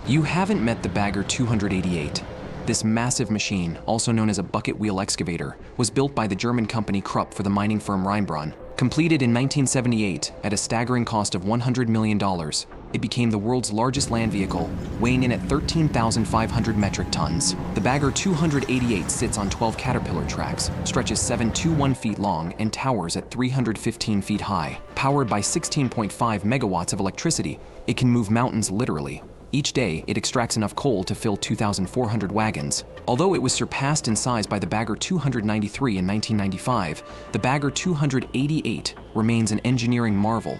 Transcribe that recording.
You haven't met the Bagger 288. This massive machine, also known as a bucket wheel excavator, was built by the German company Krupp for the mining firm Rheinbraun. Completed in 1978 at a staggering cost of $100 million, it became the world's largest land vehicle, weighing in at 13,500 metric tons. The Bagger 288 sits on 12 Caterpillar tracks, stretches 721 feet long, and towers at 315 feet high. Powered by 16.5 megawatts of electricity, it can move mountains literally. Each day, it extracts enough coal to fill 2,400 wagons. Although it was surpassed in size by the Bagger 293 in 1995, the Bagger 288 remains an engineering marvel,